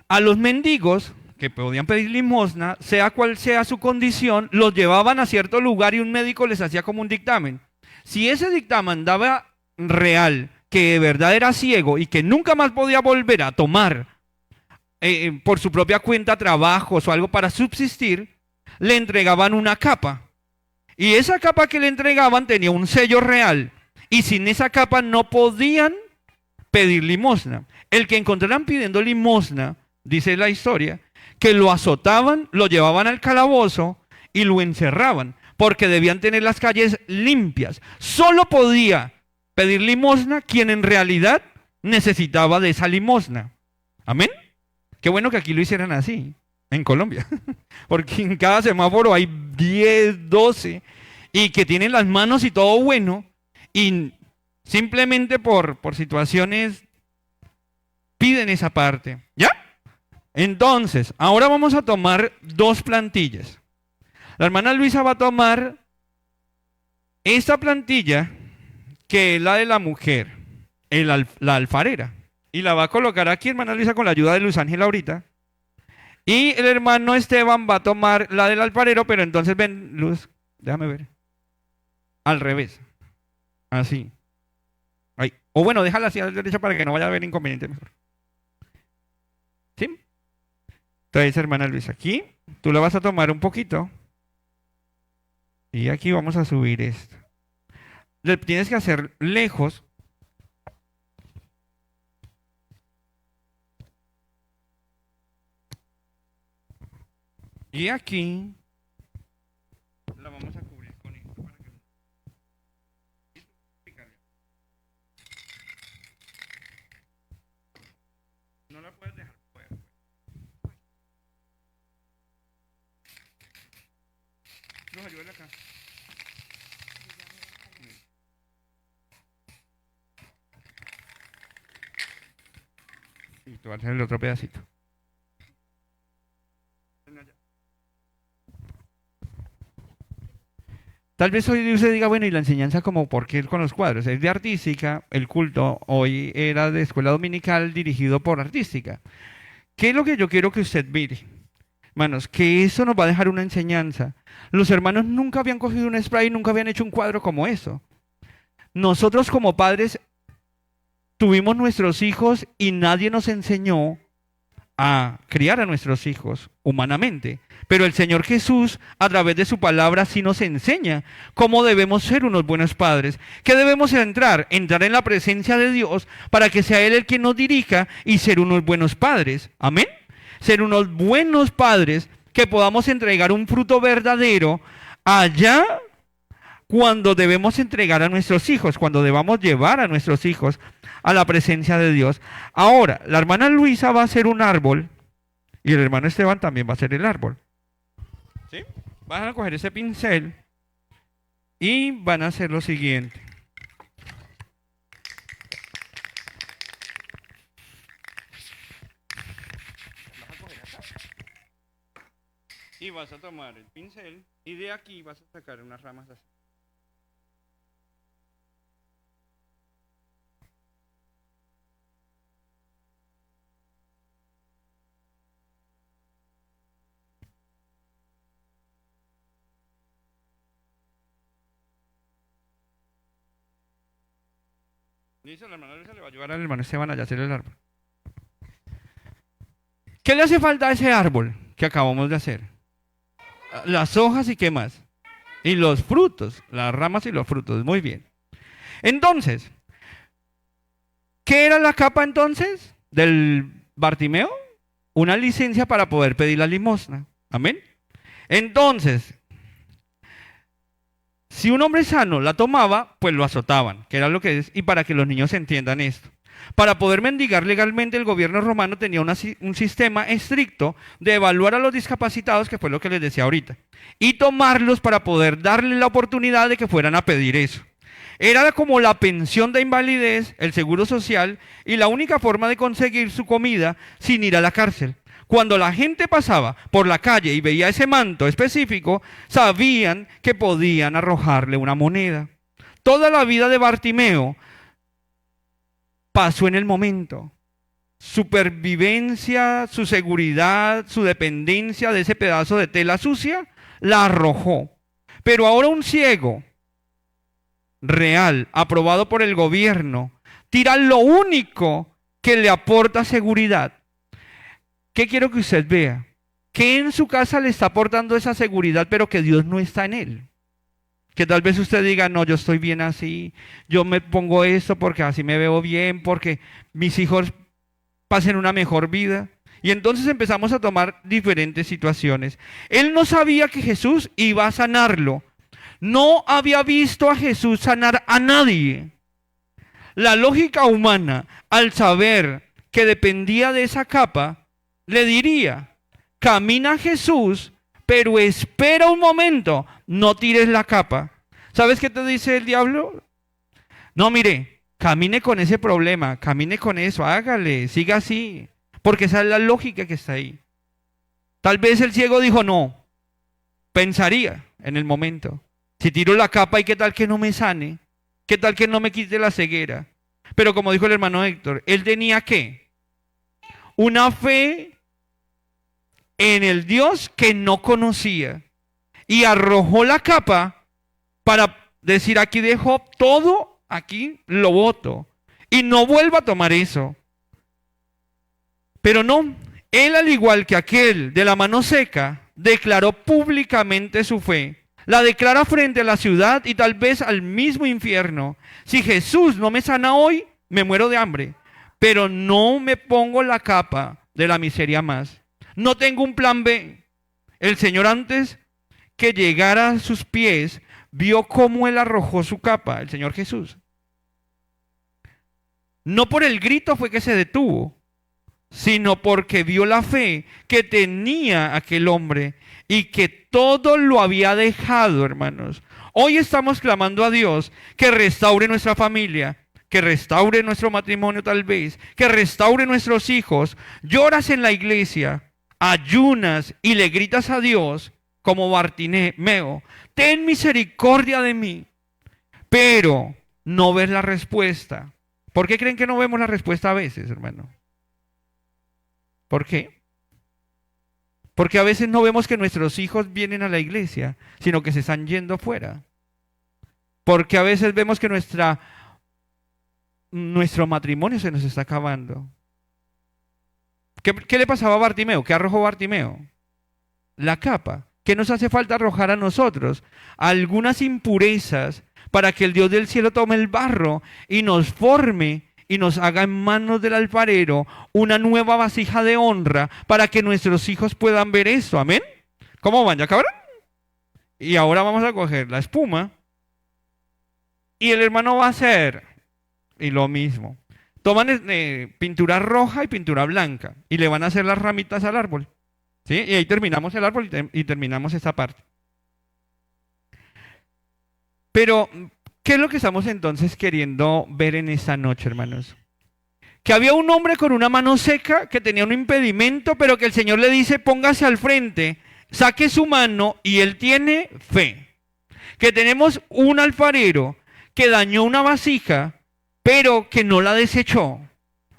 S1: a los mendigos que podían pedir limosna, sea cual sea su condición, los llevaban a cierto lugar y un médico les hacía como un dictamen. Si ese dictamen daba real, que de verdad era ciego y que nunca más podía volver a tomar por su propia cuenta trabajos o algo para subsistir, le entregaban una capa. Y esa capa que le entregaban tenía un sello real. Y sin esa capa no podían pedir limosna. El que encontraran pidiendo limosna, dice la historia, que lo azotaban, lo llevaban al calabozo y lo encerraban, porque debían tener las calles limpias. Solo podía pedir limosna quien en realidad necesitaba de esa limosna. ¿Amén? Qué bueno que aquí lo hicieran así, en Colombia, porque en cada semáforo hay 10, 12, y que tienen las manos y todo bueno, y simplemente por situaciones piden esa parte. ¿Ya? Entonces, ahora vamos a tomar dos plantillas. La hermana Luisa va a tomar esta plantilla, que es la de la mujer, la alfarera, y la va a colocar aquí, hermana Luisa, con la ayuda de Luz Ángela ahorita. Y el hermano Esteban va a tomar la del alfarero, pero entonces ven, Luz, déjame ver. Al revés. Así. Ahí. O bueno, déjala así a la derecha para que no vaya a haber inconveniente mejor. ¿Sí? Entonces, hermana Luisa, aquí tú la vas a tomar un poquito. Y aquí vamos a subir esto. Le tienes que hacer lejos. Y aquí la vamos a cubrir con esto para que no la puedes dejar fuera. Los ayúdale acá. Y tú vas a hacer el otro pedacito. Tal vez hoy usted diga, bueno, y la enseñanza como por qué con los cuadros. Es de artística, el culto hoy era de escuela dominical dirigido por artística. ¿Qué es lo que yo quiero que usted mire? Hermanos, que eso nos va a dejar una enseñanza. Los hermanos nunca habían cogido un spray, nunca habían hecho un cuadro como eso. Nosotros como padres tuvimos nuestros hijos y nadie nos enseñó a criar a nuestros hijos humanamente. Pero el Señor Jesús, a través de su palabra, sí nos enseña cómo debemos ser unos buenos padres. ¿Qué debemos entrar? Entrar en la presencia de Dios para que sea Él el que nos dirija y ser unos buenos padres. Amén. Ser unos buenos padres que podamos entregar un fruto verdadero allá cuando debemos entregar a nuestros hijos, cuando debamos llevar a nuestros hijos a la presencia de Dios. Ahora, la hermana Luisa va a ser un árbol y el hermano Esteban también va a ser el árbol. ¿Sí? Van a coger ese pincel y van a hacer lo siguiente. Vas a coger acá y vas a tomar el pincel y de aquí vas a sacar unas ramas así. Dice la hermana Luisa, le va a ayudar al hermano Esteban allá a hacer el árbol. ¿Qué le hace falta a ese árbol que acabamos de hacer? Las hojas y qué más. Y los frutos, las ramas y los frutos. Muy bien. Entonces, ¿qué era la capa entonces del Bartimeo? Una licencia para poder pedir la limosna. Amén. Entonces, si un hombre sano la tomaba, pues lo azotaban, que era lo que es, y para que los niños entiendan esto. Para poder mendigar legalmente, el gobierno romano tenía un sistema estricto de evaluar a los discapacitados, que fue lo que les decía ahorita, y tomarlos para poder darle la oportunidad de que fueran a pedir eso. Era como la pensión de invalidez, el seguro social y la única forma de conseguir su comida sin ir a la cárcel. Cuando la gente pasaba por la calle y veía ese manto específico, sabían que podían arrojarle una moneda. Toda la vida de Bartimeo pasó en el momento. Su pervivencia, su seguridad, su dependencia de ese pedazo de tela sucia, la arrojó. Pero ahora un ciego real, aprobado por el gobierno, tira lo único que le aporta seguridad. ¿Qué quiero que usted vea? Que en su casa le está aportando esa seguridad, pero que Dios no está en él. Que tal vez usted diga, no, yo estoy bien así, yo me pongo esto porque así me veo bien, porque mis hijos pasen una mejor vida. Y entonces empezamos a tomar diferentes situaciones. Él no sabía que Jesús iba a sanarlo. No había visto a Jesús sanar a nadie. La lógica humana, al saber que dependía de esa capa, le diría, camina a Jesús, pero espera un momento, no tires la capa. ¿Sabes qué te dice el diablo? No, mire, camine con ese problema, camine con eso, hágale, siga así, porque esa es la lógica que está ahí. Tal vez el ciego dijo no, pensaría en el momento, si tiro la capa y qué tal que no me sane, qué tal que no me quite la ceguera. Pero como dijo el hermano Héctor, él tenía ¿qué? Una fe en el Dios que no conocía y arrojó la capa para decir, aquí dejo todo, aquí lo boto y no vuelva a tomar eso. Pero no, él al igual que aquel de la mano seca, declaró públicamente su fe. La declara frente a la ciudad y tal vez al mismo infierno. Si Jesús no me sana hoy, me muero de hambre, pero no me pongo la capa de la miseria más. No tengo un plan B. El Señor, antes que llegara a sus pies, vio cómo él arrojó su capa, el Señor Jesús. No por el grito fue que se detuvo, sino porque vio la fe que tenía aquel hombre y que todo lo había dejado, hermanos. Hoy estamos clamando a Dios que restaure nuestra familia, que restaure nuestro matrimonio tal vez, que restaure nuestros hijos. Lloras en la iglesia, ayunas y le gritas a Dios como Bartimeo, ten misericordia de mí, pero no ves la respuesta. ¿Por qué creen que no vemos la respuesta a veces, hermano? ¿Por qué? Porque a veces no vemos que nuestros hijos vienen a la iglesia, sino que se están yendo fuera. Porque a veces vemos que nuestro matrimonio se nos está acabando. ¿Qué le pasaba a Bartimeo? ¿Qué arrojó Bartimeo? La capa. ¿Qué nos hace falta arrojar a nosotros? Algunas impurezas para que el Dios del cielo tome el barro y nos forme y nos haga en manos del alfarero una nueva vasija de honra para que nuestros hijos puedan ver eso. ¿Amén? ¿Cómo van? ¿Ya acabaron? Y ahora vamos a coger la espuma y el hermano va a hacer y lo mismo. Toman pintura roja y pintura blanca y le van a hacer las ramitas al árbol. ¿Sí? Y ahí terminamos el árbol y terminamos esta parte. Pero, ¿qué es lo que estamos entonces queriendo ver en esta noche, hermanos? Que había un hombre con una mano seca que tenía un impedimento, pero que el Señor le dice, póngase al frente, saque su mano y él tiene fe. Que tenemos un alfarero que dañó una vasija, pero que no la desechó,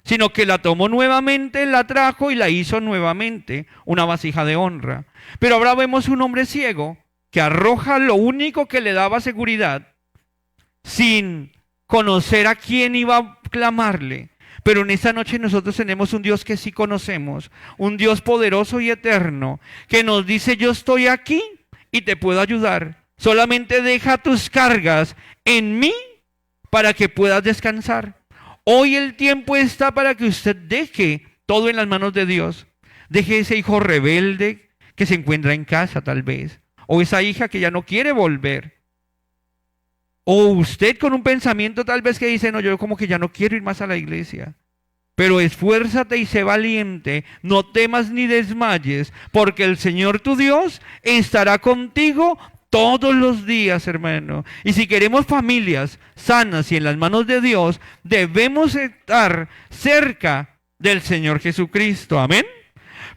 S1: sino que la tomó nuevamente, la trajo y la hizo nuevamente una vasija de honra. Pero ahora vemos un hombre ciego que arroja lo único que le daba seguridad sin conocer a quién iba a clamarle. Pero en esta noche nosotros tenemos un Dios que sí conocemos, un Dios poderoso y eterno, que nos dice: yo estoy aquí y te puedo ayudar. Solamente deja tus cargas en mí para que puedas descansar. Hoy el tiempo está para que usted deje todo en las manos de Dios. Deje ese hijo rebelde que se encuentra en casa tal vez, o esa hija que ya no quiere volver, o usted con un pensamiento tal vez que dice: no, yo como que ya no quiero ir más a la iglesia. Pero esfuérzate y sé valiente, no temas ni desmayes, porque el Señor tu Dios estará contigo todos los días, hermano. Y si queremos familias sanas y en las manos de Dios, debemos estar cerca del Señor Jesucristo. Amén.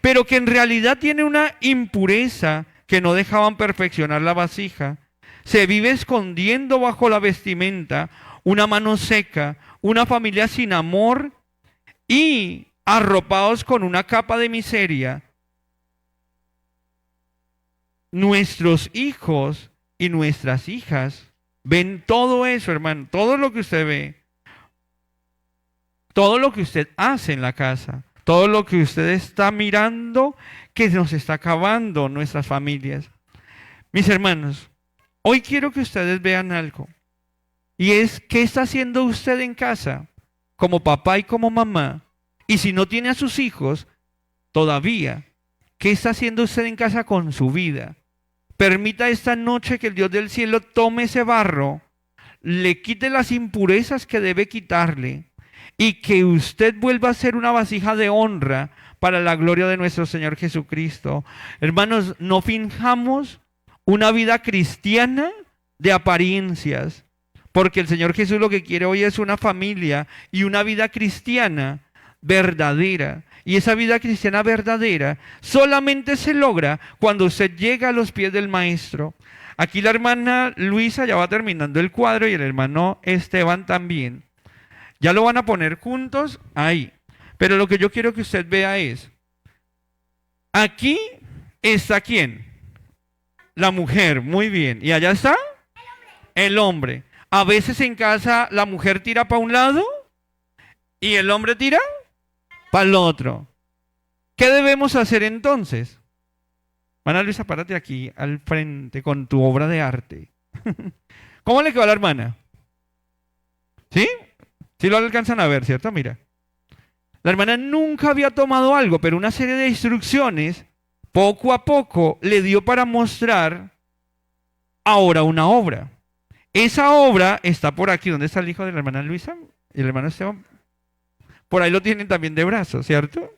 S1: Pero que en realidad tiene una impureza que no dejaban perfeccionar la vasija. Se vive escondiendo bajo la vestimenta una mano seca, una familia sin amor y arropados con una capa de miseria. Nuestros hijos y nuestras hijas ven todo eso, hermano, todo lo que usted ve, todo lo que usted hace en la casa, todo lo que usted está mirando que nos está acabando nuestras familias. Mis hermanos, hoy quiero que ustedes vean algo, y es: ¿qué está haciendo usted en casa como papá y como mamá? Y si no tiene a sus hijos todavía, ¿qué está haciendo usted en casa con su vida? Permita esta noche que el Dios del cielo tome ese barro, le quite las impurezas que debe quitarle, y que usted vuelva a ser una vasija de honra para la gloria de nuestro Señor Jesucristo. Hermanos, no finjamos una vida cristiana de apariencias, porque el Señor Jesús lo que quiere hoy es una familia y una vida cristiana verdadera. Y esa vida cristiana verdadera solamente se logra cuando usted llega a los pies del Maestro. Aquí la hermana Luisa ya va terminando el cuadro y el hermano Esteban también. Ya lo van a poner juntos ahí. Pero lo que yo quiero que usted vea es: aquí está ¿quién? La mujer, muy bien. ¿Y allá está? El hombre. A veces en casa la mujer tira para un lado y el hombre tira para el otro. ¿Qué debemos hacer entonces? Hermana Luisa, párate aquí al frente con tu obra de arte. ¿Cómo le quedó a la hermana? ¿Sí? Sí lo alcanzan a ver, ¿cierto? Mira. La hermana nunca había tomado algo, pero una serie de instrucciones, poco a poco, le dio para mostrar ahora una obra. Esa obra está por aquí. ¿Dónde está el hijo de la hermana Luisa? Y el hermano Esteban. Por ahí lo tienen también de brazos, ¿cierto?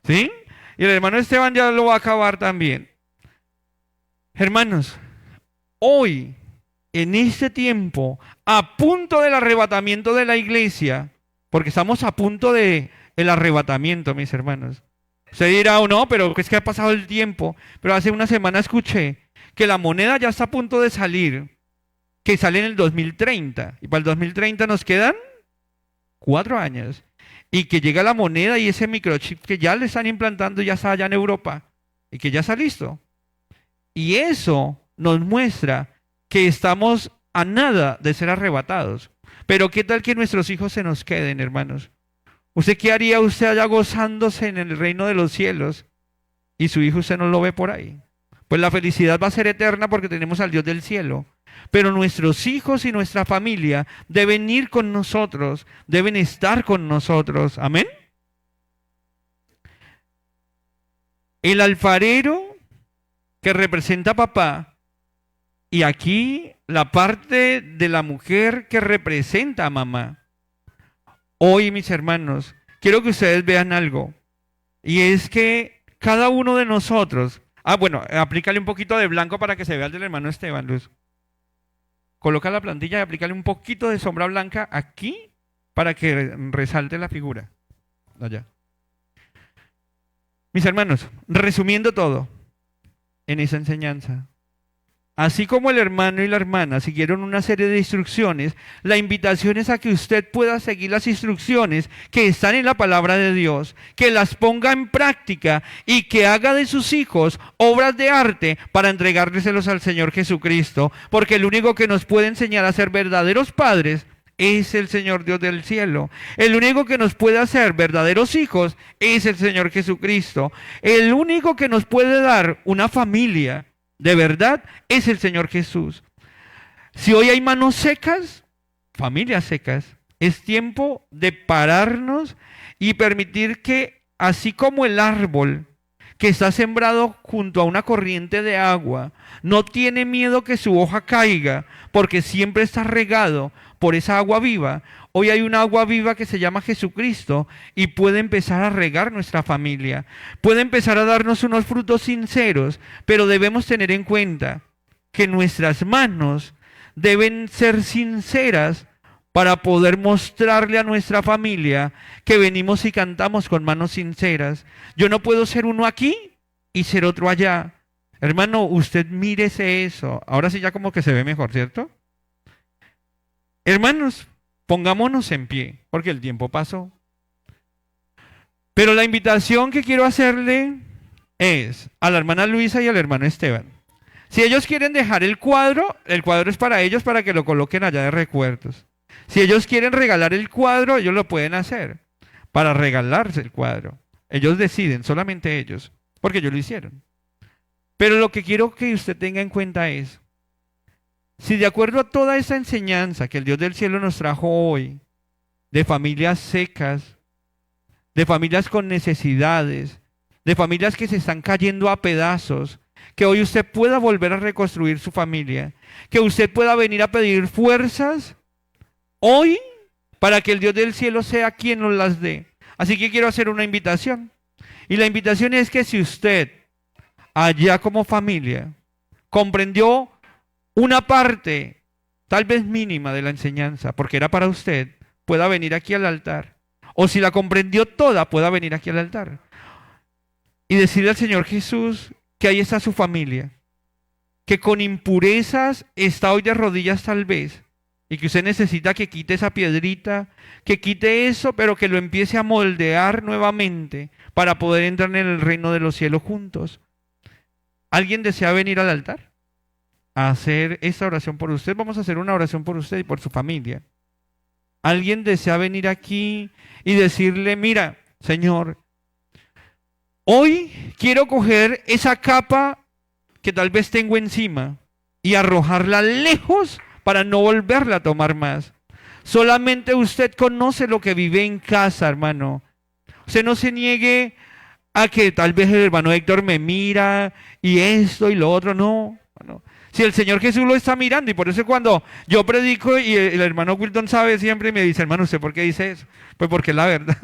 S1: ¿Sí? Y el hermano Esteban ya lo va a acabar también. Hermanos, hoy, en este tiempo, a punto del arrebatamiento de la iglesia, porque estamos a punto del arrebatamiento, mis hermanos. Usted dirá: o no, pero es que ha pasado el tiempo. Pero hace una semana escuché que la moneda ya está a punto de salir, que sale en el 2030. Y para el 2030 nos quedan 4 años. Y que llega la moneda y ese microchip que ya le están implantando, ya está allá en Europa. Y que ya está listo. Y eso nos muestra que estamos a nada de ser arrebatados. Pero ¿qué tal que nuestros hijos se nos queden, hermanos? ¿Usted qué haría usted allá gozándose en el reino de los cielos y su hijo usted no lo ve por ahí? Pues la felicidad va a ser eterna porque tenemos al Dios del cielo. Pero nuestros hijos y nuestra familia deben ir con nosotros, deben estar con nosotros. ¿Amén? El alfarero que representa a papá, y aquí la parte de la mujer que representa a mamá. Hoy, mis hermanos, quiero que ustedes vean algo, y es que cada uno de nosotros, bueno, aplícale un poquito de blanco para que se vea el del hermano Esteban, Luz. Coloca la plantilla y aplícale un poquito de sombra blanca aquí para que resalte la figura. Allá. Mis hermanos, resumiendo todo en esa enseñanza, así como el hermano y la hermana siguieron una serie de instrucciones, la invitación es a que usted pueda seguir las instrucciones que están en la palabra de Dios, que las ponga en práctica y que haga de sus hijos obras de arte para entregárselos al Señor Jesucristo, porque el único que nos puede enseñar a ser verdaderos padres es el Señor Dios del cielo. El único que nos puede hacer verdaderos hijos es el Señor Jesucristo. El único que nos puede dar una familia de verdad es el Señor Jesús. Si hoy hay manos secas, familias secas, es tiempo de pararnos y permitir que, así como el árbol que está sembrado junto a una corriente de agua, no tiene miedo que su hoja caiga, porque siempre está regado por esa agua viva. Hoy hay una agua viva que se llama Jesucristo y puede empezar a regar nuestra familia, puede empezar a darnos unos frutos sinceros, pero debemos tener en cuenta que nuestras manos deben ser sinceras para poder mostrarle a nuestra familia que venimos y cantamos con manos sinceras. Yo no puedo ser uno aquí y ser otro allá. Hermano, usted mírese eso. Ahora sí ya como que se ve mejor, ¿cierto? Hermanos, pongámonos en pie, porque el tiempo pasó. Pero la invitación que quiero hacerle es a la hermana Luisa y al hermano Esteban. Si ellos quieren dejar el cuadro es para ellos, para que lo coloquen allá de recuerdos. Si ellos quieren regalar el cuadro, ellos lo pueden hacer, para regalarse el cuadro. Ellos deciden, solamente ellos, porque ellos lo hicieron. Pero lo que quiero que usted tenga en cuenta es, si de acuerdo a toda esa enseñanza que el Dios del cielo nos trajo hoy, de familias secas, de familias con necesidades, de familias que se están cayendo a pedazos, que hoy usted pueda volver a reconstruir su familia, que usted pueda venir a pedir fuerzas hoy para que el Dios del cielo sea quien nos las dé. Así que quiero hacer una invitación. Y la invitación es que si usted, allá como familia, comprendió una parte, tal vez mínima, de la enseñanza, porque era para usted, pueda venir aquí al altar. O si la comprendió toda, pueda venir aquí al altar. Y decirle al Señor Jesús que ahí está su familia, que con impurezas está hoy de rodillas tal vez, y que usted necesita que quite esa piedrita, que quite eso, pero que lo empiece a moldear nuevamente para poder entrar en el reino de los cielos juntos. ¿Alguien desea venir al altar a hacer esta oración por usted? Vamos a hacer una oración por usted y por su familia. ¿Alguien desea venir aquí y decirle, mira, Señor, hoy quiero coger esa capa que tal vez tengo encima y arrojarla lejos para no volverla a tomar más? Solamente usted conoce lo que vive en casa, hermano. Usted no se niegue a que tal vez el hermano Héctor me mira y esto y lo otro. No, no. Si el Señor Jesús lo está mirando, y por eso cuando yo predico y el hermano Wilton sabe siempre y me dice, hermano, ¿usted por qué dice eso? Pues porque es la verdad.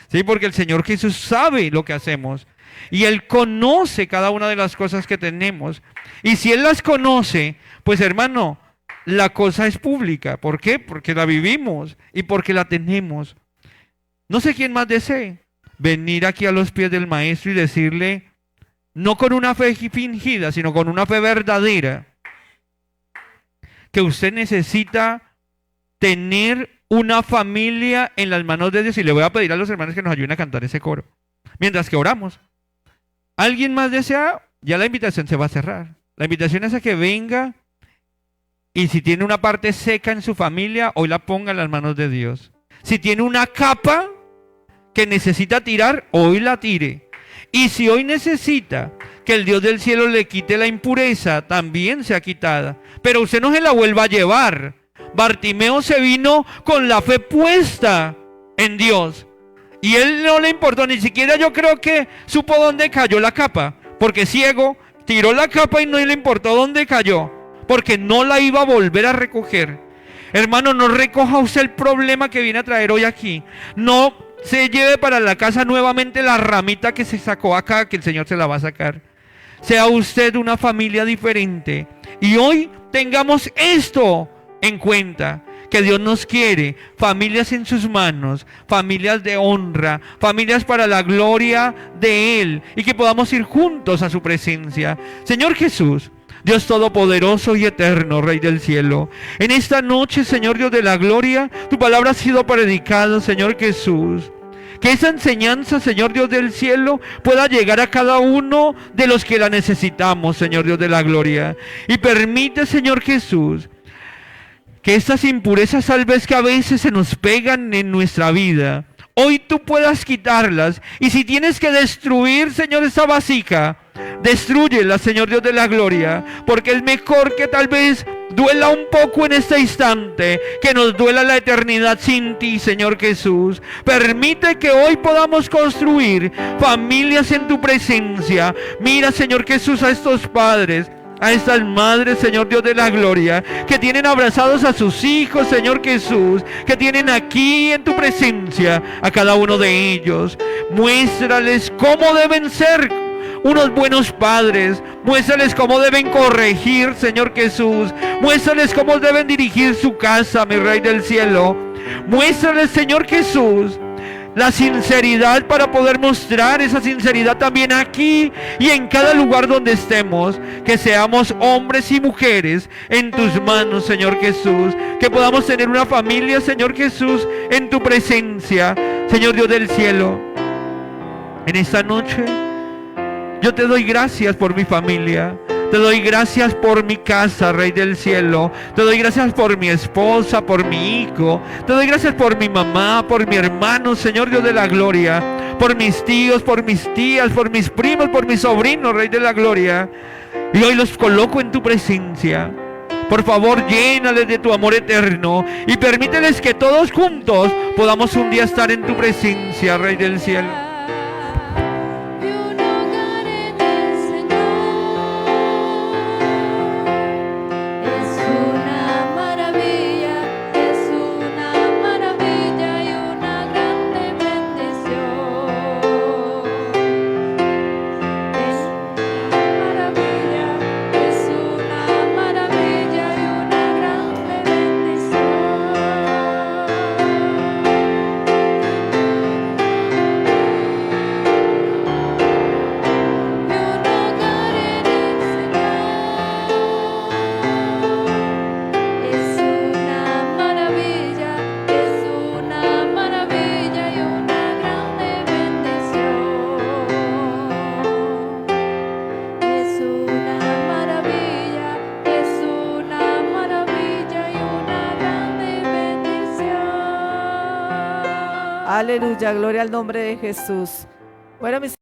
S1: Sí, porque el Señor Jesús sabe lo que hacemos y Él conoce cada una de las cosas que tenemos. Y si Él las conoce, pues hermano, la cosa es pública. ¿Por qué? Porque la vivimos y porque la tenemos. No sé quién más desee venir aquí a los pies del Maestro y decirle, no con una fe fingida, sino con una fe verdadera, que usted necesita tener una familia en las manos de Dios. Y le voy a pedir a los hermanos que nos ayuden a cantar ese coro mientras que oramos. ¿Alguien más desea? Ya la invitación se va a cerrar. La invitación es a que venga y si tiene una parte seca en su familia, hoy la ponga en las manos de Dios. Si tiene una capa que necesita tirar, hoy la tire. Y si hoy necesita que el Dios del cielo le quite la impureza, también sea quitada. Pero usted no se la vuelva a llevar. Bartimeo se vino con la fe puesta en Dios. Y él no le importó, ni siquiera yo creo que supo dónde cayó la capa. Porque ciego, tiró la capa y no le importó dónde cayó. Porque no la iba a volver a recoger. Hermano, no recoja usted el problema que viene a traer hoy aquí. No se lleve para la casa nuevamente la ramita que se sacó acá, que el Señor se la va a sacar. Sea usted una familia diferente. Y hoy tengamos esto en cuenta, que Dios nos quiere, familias en sus manos, familias de honra, familias para la gloria de Él, y que podamos ir juntos a su presencia. Señor Jesús, Dios todopoderoso y eterno, Rey del cielo, en esta noche, Señor Dios de la gloria, tu palabra ha sido predicada, Señor Jesús. Que esa enseñanza, Señor Dios del cielo, pueda llegar a cada uno de los que la necesitamos, Señor Dios de la gloria. Y permite, Señor Jesús, que estas impurezas tal vez que a veces se nos pegan en nuestra vida, hoy tú puedas quitarlas. Y si tienes que destruir, Señor, esa vasija, destrúyela, Señor Dios de la gloria, porque es mejor que tal vez duela un poco en este instante, que nos duela la eternidad sin ti, Señor Jesús. Permite que hoy podamos construir familias en tu presencia. Mira, Señor Jesús, a estos padres, a estas madres, Señor Dios de la gloria, que tienen abrazados a sus hijos, Señor Jesús, que tienen aquí en tu presencia a cada uno de ellos. Muéstrales cómo deben ser unos buenos padres. Muéstrales cómo deben corregir, Señor Jesús. Muéstrales cómo deben dirigir su casa, mi Rey del cielo. Muéstrales, Señor Jesús, la sinceridad para poder mostrar esa sinceridad también aquí y en cada lugar donde estemos. Que seamos hombres y mujeres en tus manos, Señor Jesús. Que podamos tener una familia, Señor Jesús, en tu presencia, Señor Dios del cielo. En esta noche yo te doy gracias por mi familia. Te doy gracias por mi casa, Rey del cielo. Te doy gracias por mi esposa, por mi hijo. Te doy gracias por mi mamá, por mi hermano, Señor Dios de la gloria. Por mis tíos, por mis tías, por mis primos, por mis sobrinos, Rey de la gloria. Y hoy los coloco en tu presencia. Por favor, llénales de tu amor eterno y permíteles que todos juntos podamos un día estar en tu presencia, Rey del cielo.
S2: Aleluya, gloria al nombre de Jesús. Bueno, mis